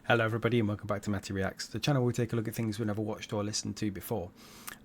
Hello everybody and welcome back to Matty Reacts, the channel where we take a look at things we've never watched or listened to before.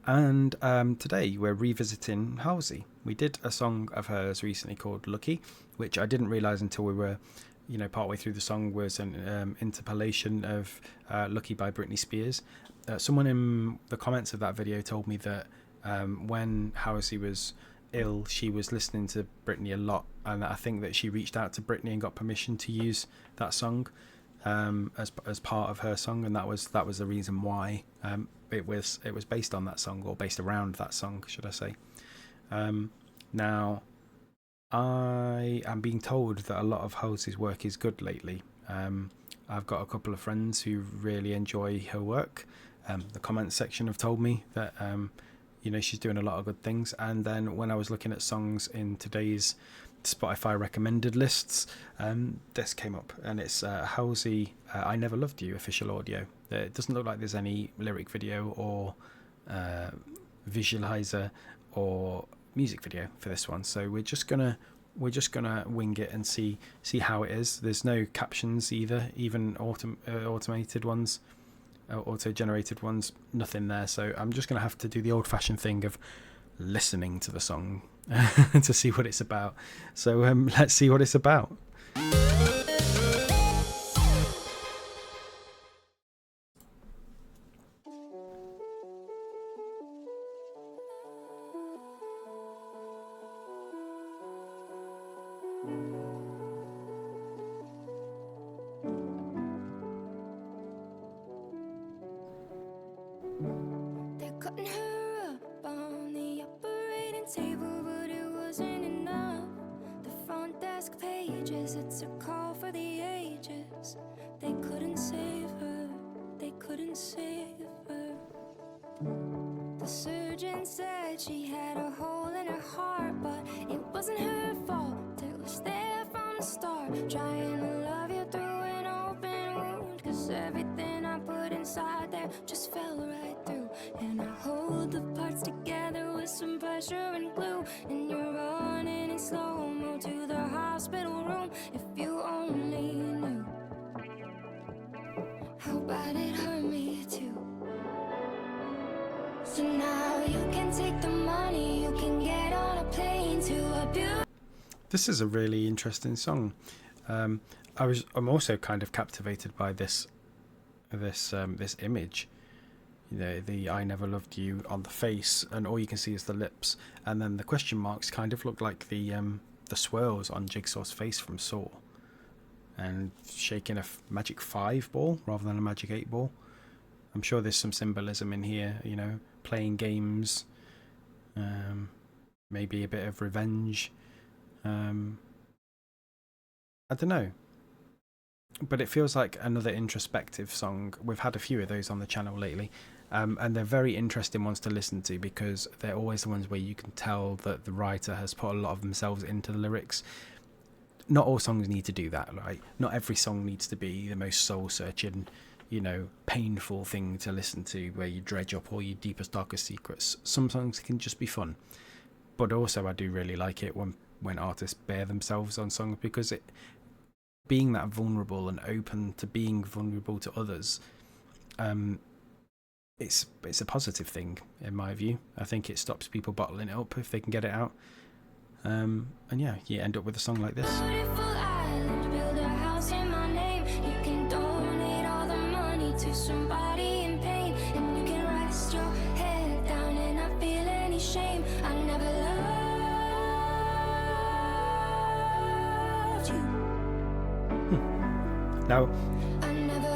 And today we're revisiting Halsey. We did a song of hers recently called Lucky, which I didn't realise until we were, partway through the song was an interpolation of Lucky by Britney Spears. Someone in the comments of that video told me that when Halsey was ill, she was listening to Britney a lot, and I think that she reached out to Britney and got permission to use that song as part of her song, and that was the reason why it was based on that song, or based around that song, should I say. Now I am being told that a lot of Halsey's work is good lately. I've got a couple of friends who really enjoy her work. The comments section have told me that she's doing a lot of good things, and then when I was looking at songs in today's Spotify recommended lists, this came up, and it's Halsey I Never Loved You official audio. It doesn't look like there's any lyric video or visualizer or music video for this one, so we're just gonna wing it and see how it is. There's no captions either, even automated ones, auto-generated ones, nothing there, so I'm just gonna have to do the old-fashioned thing of listening to the song to see what it's about. So let's see what it's about. They're cutting her up on the operating table, but it wasn't enough. The front desk pages, it's a call for the ages. They couldn't save her, they couldn't save her. The surgeon said she had a hole in her heart, but it wasn't her fault. It was there from the start, trying to love you through an open wound. Cause everything I put inside there just fell right through. And I hold the parts together with some pressure and glue. And you're running in slow-mo to the hospital room. If you only knew how bad it hurt me too. So now you can take the money, you can get on a plane to a beautiful... This is a really interesting song. I'm also kind of captivated by this image. The I Never Loved You on the face, and all you can see is the lips, and then the question marks kind of look like the swirls on Jigsaw's face from Saw, and shaking a magic 5 ball rather than a magic 8 ball. I'm sure there's some symbolism in here, playing games, maybe a bit of revenge. I don't know, but it feels like another introspective song. We've had a few of those on the channel lately, and they're very interesting ones to listen to, because they're always the ones where you can tell that the writer has put a lot of themselves into the lyrics. Not all songs need to do that, right? Not every song needs to be the most soul-searching, painful thing to listen to, where you dredge up all your deepest, darkest secrets. Some songs can just be fun, but also I do really like it when artists bare themselves on songs, because being that vulnerable and open to being vulnerable to others, it's a positive thing in my view. I think it stops people bottling it up if they can get it out, and yeah, you end up with a song like this. Beautiful island, build a house in my name. You can donate all the money to somebody in pain, and you can rest your head down and not feel any shame. I never loved you. Now, I never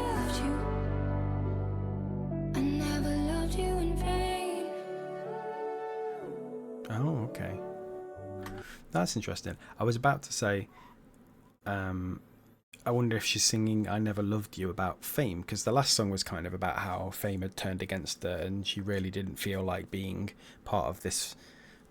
loved you. I never loved you in vain. oh, okay, that's interesting. I was about to say, I wonder if she's singing I Never Loved You about fame, because the last song was kind of about how fame had turned against her, and she really didn't feel like being part of this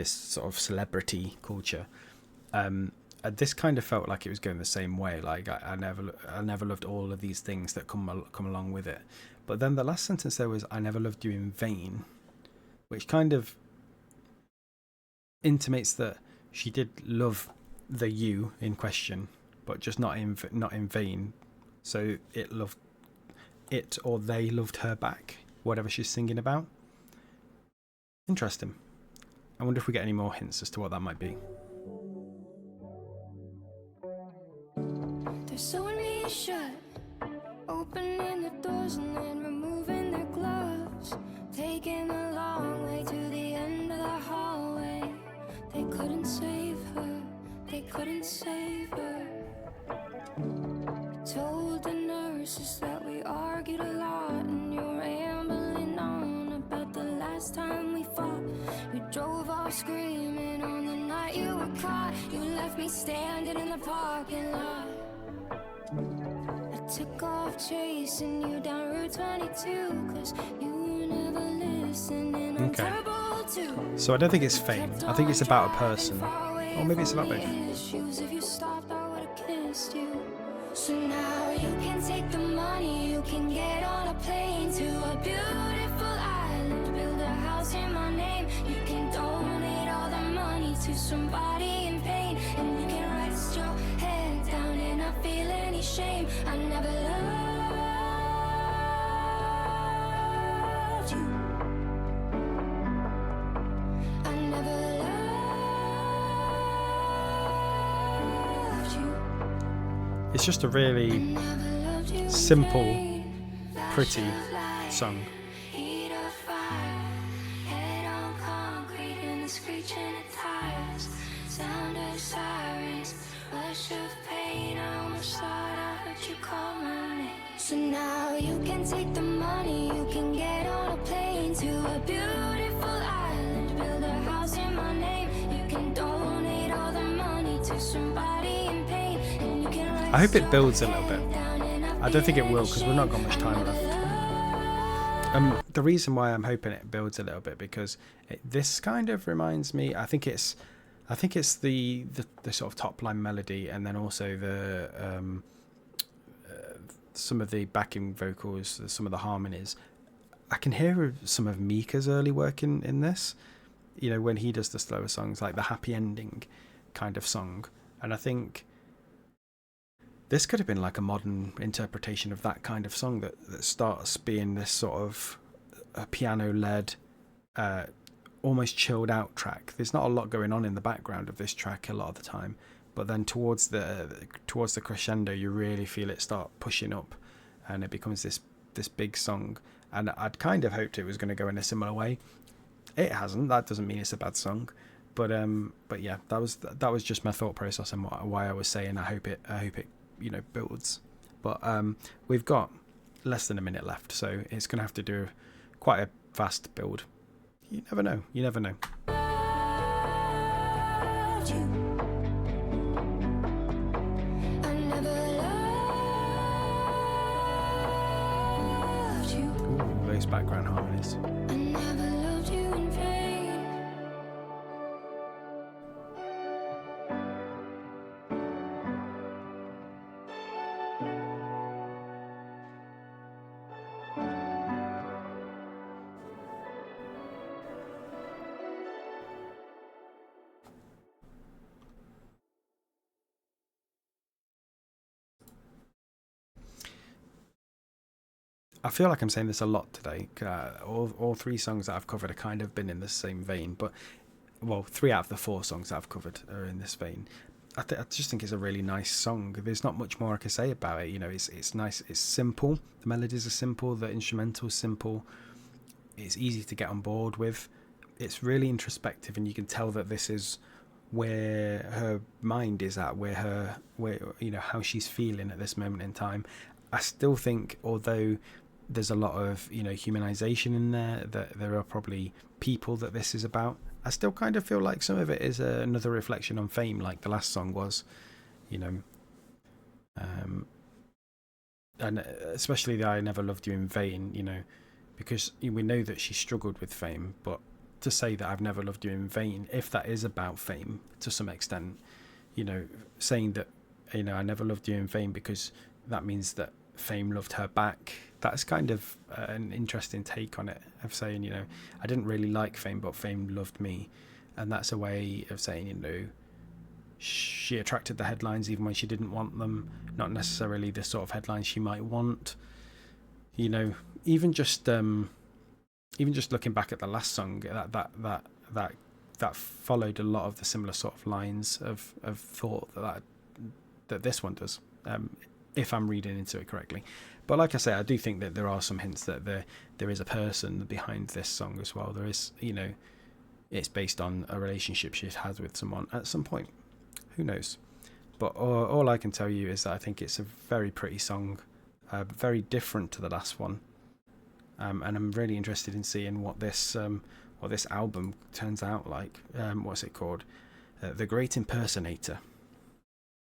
sort of celebrity culture. This kind of felt like it was going the same way, like I never loved all of these things that come along with it. But then the last sentence there was I never loved you in vain, which kind of intimates that she did love the you in question, but just not in vain. So they loved her back, whatever she's singing about. Interesting. I wonder if we get any more hints as to what that might be. They're sewing me shut, opening the doors and then removing their gloves, taking the long way to the end of the hallway. They couldn't save her, they couldn't save her. Told the nurses that we argued a lot, and you're rambling on about the last time we fought. You drove off screaming on the night you were caught. You left me standing in the parking lot. I took off chasing you down Route 22, cause you were never listening. I'm terrible too. So I don't think it's fame. I think it's about a person. Or maybe it's about both. If you stopped, I would've kissed you. So now you can take the money, you can get on a plane to a beautiful island, build a house in my name. You can donate all the money to somebody in pain, and you can rest your head down and not feel any shame. I never loved you. I never loved you. It's just a really simple, pretty song. Heat of fire, head on concrete and the screeching of tires, sound of sirens, rush of pain. I almost thought I heard you call my name. So now you can take the money, you can get on a plane to a beautiful island, build a house in my name. You can donate all the money to somebody in pain, and you can I hope it builds a little bit. I don't think it will, because we've not got much time left. The reason why I'm hoping it builds a little bit, because this kind of reminds me. I think it's the sort of top line melody, and then also the some of the backing vocals, some of the harmonies. I can hear some of Mika's early work in this. You know, when he does the slower songs, like the happy ending kind of song, and I think this could have been like a modern interpretation of that kind of song that starts being this sort of a piano-led, almost chilled out track. There's not a lot going on in the background of this track a lot of the time, but then towards the crescendo, you really feel it start pushing up, and it becomes this big song. And I'd kind of hoped it was going to go in a similar way. It hasn't. That doesn't mean it's a bad song, but yeah, that was just my thought process and why I was saying I hope it builds. But we've got less than a minute left, so it's gonna have to do quite a fast build. You never know. Ooh, those background harmonies. I never loved you in vain. I feel like I'm saying this a lot today. All three songs that I've covered have kind of been in the same vein, but 3 out of the 4 songs that I've covered are in this vein. I just think it's a really nice song. There's not much more I can say about it. You know, it's nice. It's simple. The melodies are simple. The instrumental's simple. It's easy to get on board with. It's really introspective, and you can tell that this is where her mind is at, where how she's feeling at this moment in time. I still think, although there's a lot of humanization in there, that there are probably people that this is about, I still kind of feel like some of it is another reflection on fame, like the last song was, and especially the I Never Loved You in Vain, because we know that she struggled with fame, but to say that I've never loved you in vain, if that is about fame to some extent, saying that I never loved you in vain because that means that fame loved her back, that's kind of an interesting take on it, of saying I didn't really like fame, but fame loved me. And that's a way of saying she attracted the headlines even when she didn't want them, not necessarily the sort of headlines she might want. You know, even just looking back at the last song, that followed a lot of the similar sort of lines of thought that this one does, if I'm reading into it correctly. But like I say, I do think that there are some hints that there is a person behind this song as well. There is, you know, it's based on a relationship she's had with someone at some point. Who knows? But all I can tell you is that I think it's a very pretty song, very different to the last one, and I'm really interested in seeing what this album turns out like. What's it called? The Great Impersonator.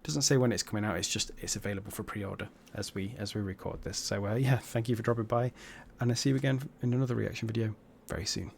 Doesn't say when it's coming out. It's available for pre-order as we record this. So yeah, thank you for dropping by, and I'll see you again in another reaction video very soon.